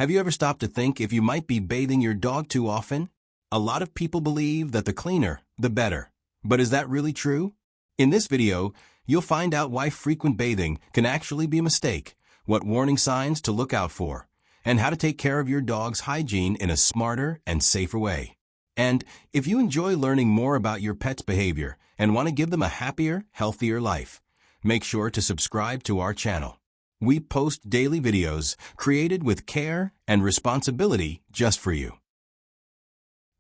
Have you ever stopped to think if you might be bathing your dog too often? A lot of people believe that the cleaner, the better. But is that really true? In this video, you'll find out why frequent bathing can actually be a mistake, what warning signs to look out for, and how to take care of your dog's hygiene in a smarter and safer way. And if you enjoy learning more about your pet's behavior and want to give them a happier, healthier life, make sure to subscribe to our channel. We post daily videos created with care and responsibility just for you.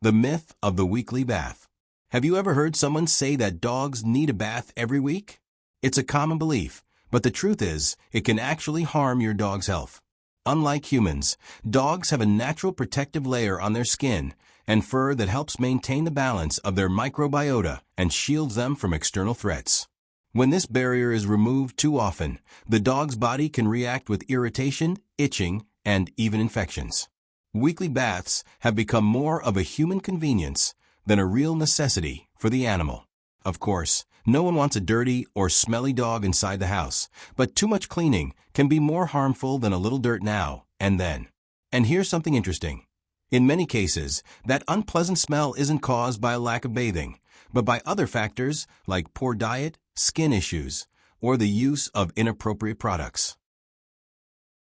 The myth of the weekly bath. Have you ever heard someone say that dogs need a bath every week? It's a common belief, but the truth is, it can actually harm your dog's health. Unlike humans, dogs have a natural protective layer on their skin and fur that helps maintain the balance of their microbiota and shields them from external threats. When this barrier is removed too often, the dog's body can react with irritation, itching, and even infections. Weekly baths have become more of a human convenience than a real necessity for the animal. Of course, no one wants a dirty or smelly dog inside the house, but too much cleaning can be more harmful than a little dirt now and then. And here's something interesting. In many cases, that unpleasant smell isn't caused by a lack of bathing, but by other factors like poor diet, skin issues, or the use of inappropriate products.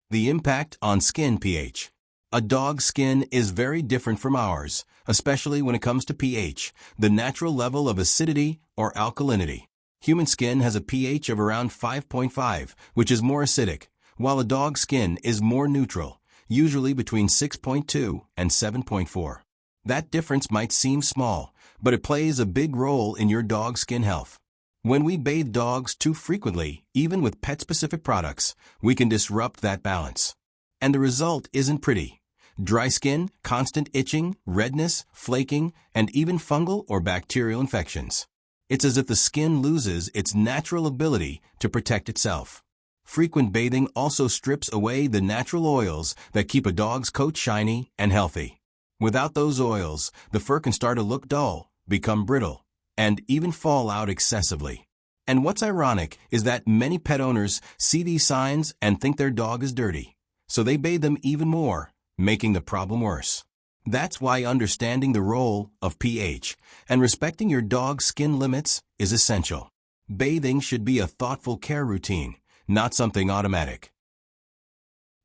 The impact on skin pH. A dog's skin is very different from ours, especially when it comes to pH, the natural level of acidity or alkalinity. Human skin has a pH of around 5.5, which is more acidic, while a dog's skin is more neutral, usually between 6.2 and 7.4. That difference might seem small, but it plays a big role in your dog's skin health. When we bathe dogs too frequently, even with pet-specific products, we can disrupt that balance. And the result isn't pretty. Dry skin, constant itching, redness, flaking, and even fungal or bacterial infections. It's as if the skin loses its natural ability to protect itself. Frequent bathing also strips away the natural oils that keep a dog's coat shiny and healthy. Without those oils, the fur can start to look dull, become brittle, and even fall out excessively. And what's ironic is that many pet owners see these signs and think their dog is dirty, so they bathe them even more, making the problem worse. That's why understanding the role of pH and respecting your dog's skin limits is essential. Bathing should be a thoughtful care routine, not something automatic.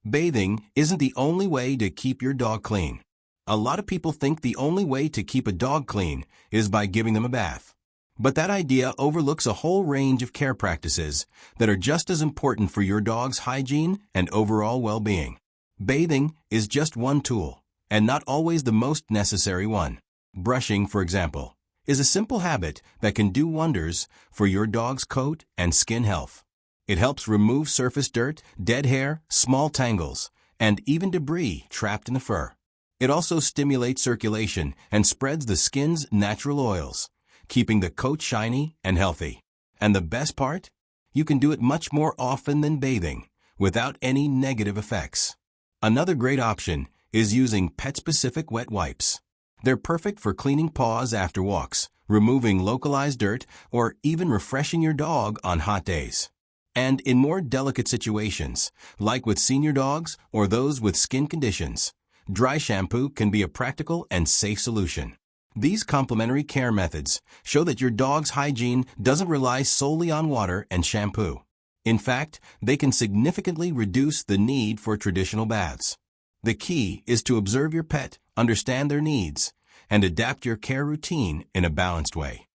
Bathing isn't the only way to keep your dog clean. A lot of people think the only way to keep a dog clean is by giving them a bath. But that idea overlooks a whole range of care practices that are just as important for your dog's hygiene and overall well-being. Bathing is just one tool, and not always the most necessary one. Brushing, for example, is a simple habit that can do wonders for your dog's coat and skin health. It helps remove surface dirt, dead hair, small tangles, and even debris trapped in the fur. It also stimulates circulation and spreads the skin's natural oils, keeping the coat shiny and healthy. And the best part? You can do it much more often than bathing, without any negative effects. Another great option is using pet-specific wet wipes. They're perfect for cleaning paws after walks, removing localized dirt, or even refreshing your dog on hot days. And in more delicate situations, like with senior dogs or those with skin conditions, dry shampoo can be a practical and safe solution. These complementary care methods show that your dog's hygiene doesn't rely solely on water and shampoo. In fact, they can significantly reduce the need for traditional baths. The key is to observe your pet, understand their needs, and adapt your care routine in a balanced way.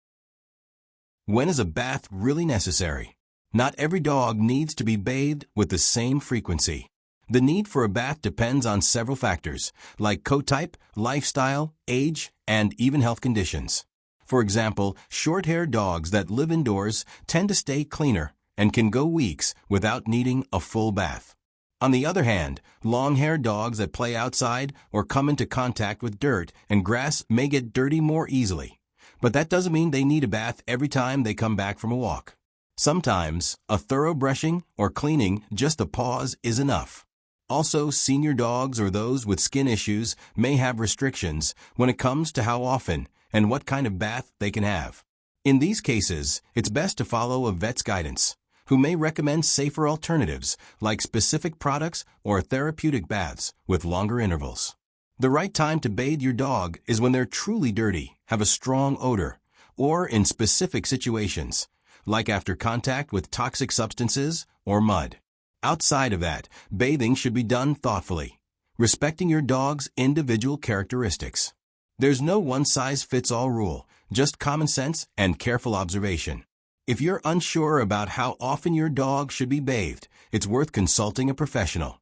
When is a bath really necessary? Not every dog needs to be bathed with the same frequency. The need for a bath depends on several factors, like coat type, lifestyle, age, and even health conditions. For example, short-haired dogs that live indoors tend to stay cleaner and can go weeks without needing a full bath. On the other hand, long-haired dogs that play outside or come into contact with dirt and grass may get dirty more easily. But that doesn't mean they need a bath every time they come back from a walk. Sometimes, a thorough brushing or cleaning just the paws is enough. Also, senior dogs or those with skin issues may have restrictions when it comes to how often and what kind of bath they can have. In these cases, it's best to follow a vet's guidance. who may recommend safer alternatives like specific products or therapeutic baths with longer intervals. The right time to bathe your dog is when they're truly dirty, have a strong odor, or in specific situations, like after contact with toxic substances or mud. Outside of that, bathing should be done thoughtfully, respecting your dog's individual characteristics. There's no one-size-fits-all rule, just common sense and careful observation. If you're unsure about how often your dog should be bathed, it's worth consulting a professional.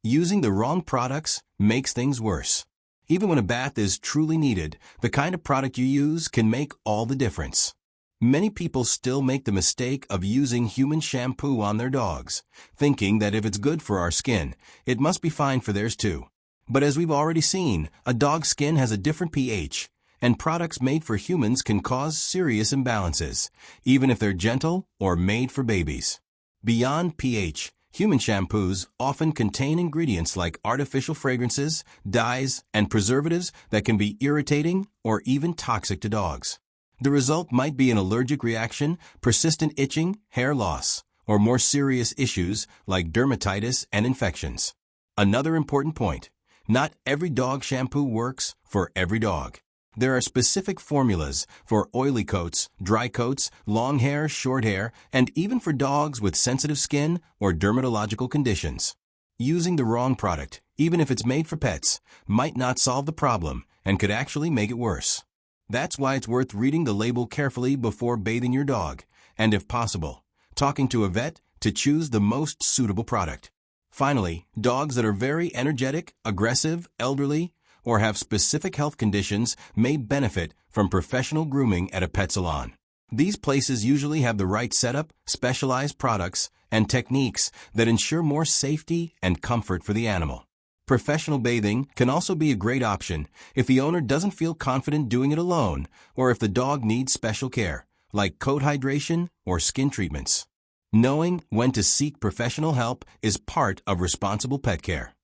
Using the wrong products makes things worse. Even when a bath is truly needed, the kind of product you use can make all the difference. Many people still make the mistake of using human shampoo on their dogs, thinking that if it's good for our skin, it must be fine for theirs too. But as we've already seen, a dog's skin has a different pH, and products made for humans can cause serious imbalances, even if they're gentle or made for babies. Beyond pH, human shampoos often contain ingredients like artificial fragrances, dyes, and preservatives that can be irritating or even toxic to dogs. The result might be an allergic reaction, persistent itching, hair loss, or more serious issues like dermatitis and infections. Another important point: not every dog shampoo works for every dog. There are specific formulas for oily coats, dry coats, long hair, short hair, and even for dogs with sensitive skin or dermatological conditions. Using the wrong product, even if it's made for pets, might not solve the problem and could actually make it worse. That's why it's worth reading the label carefully before bathing your dog, and if possible, talking to a vet to choose the most suitable product. Finally, dogs that are very energetic, aggressive, elderly, or have specific health conditions may benefit from professional grooming at a pet salon. These places usually have the right setup, specialized products, and techniques that ensure more safety and comfort for the animal. Professional bathing can also be a great option if the owner doesn't feel confident doing it alone or if the dog needs special care, like coat hydration or skin treatments. Knowing when to seek professional help is part of responsible pet care.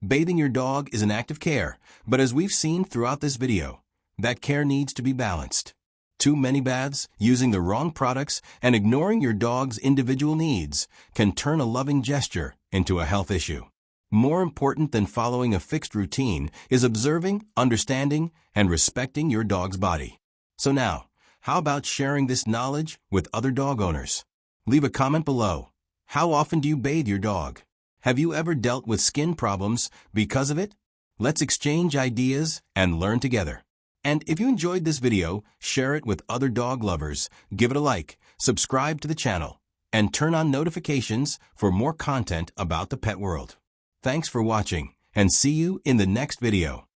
Bathing your dog is an act of care, but as we've seen throughout this video, that care needs to be balanced. Too many baths, using the wrong products, and ignoring your dog's individual needs can turn a loving gesture into a health issue. More important than following a fixed routine is observing, understanding, and respecting your dog's body. So now, how about sharing this knowledge with other dog owners? Leave a comment below. How often do you bathe your dog? Have you ever dealt with skin problems because of it? Let's exchange ideas and learn together. And if you enjoyed this video, share it with other dog lovers, give it a like, subscribe to the channel, and turn on notifications for more content about the pet world. Thanks for watching, and see you in the next video.